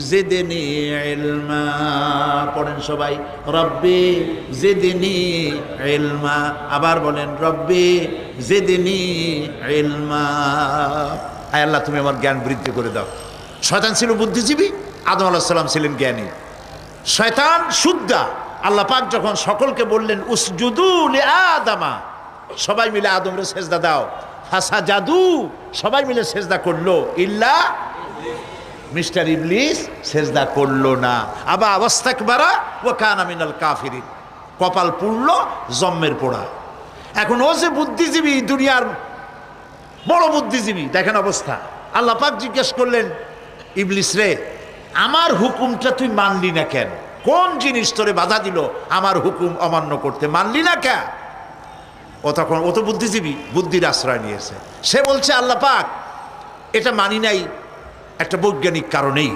জিদনি ইলমা, পড়েন সবাই, রব্বি জিদনি ইলমা। আবার বলেন, রব্বি জিদনি ইলমা। আয় আল্লাহ, তুমি আমার জ্ঞান বৃদ্ধি করে দাও। শয়তান ছিল বুদ্ধিজীবী, আদম আলাইহিস সালাম ছিলেন জ্ঞানী। শয়তান শুদ্ধা। আল্লাহ পাক যখন সকলকে বললেন উসজুদু লিআদামা, সবাই মিলে আদমরে সেজদা দাও, ফাসাজাদু, সবাই মিলে সেজদা করলো, ইল্লা মিস্টার ইবলিস সেজদা করলো না। আবা ওয়াস্তাকবারা ওয়া কানা মিনাল কাফিরিন, কপাল পুড়লো, জম্মের পোড়া। এখন ও যে বুদ্ধিজীবী, দুনিয়ার বড় বুদ্ধিজীবী, দেখেন অবস্থা। আল্লাহ পাক জিজ্ঞেস করলেন, ইবলিস রে, আমার হুকুমটা তুই মানলি না কেন? কোন জিনিস তোরে বাধা দিল আমার হুকুম অমান্য করতে? মানলি না কেন? ও তখন, ও তো বুদ্ধিজীবী, বুদ্ধির আশ্রয় নিয়েছে। সে বলছে, আল্লাহ পাক, এটা মানি নাই একটা বৈজ্ঞানিক কারণেই।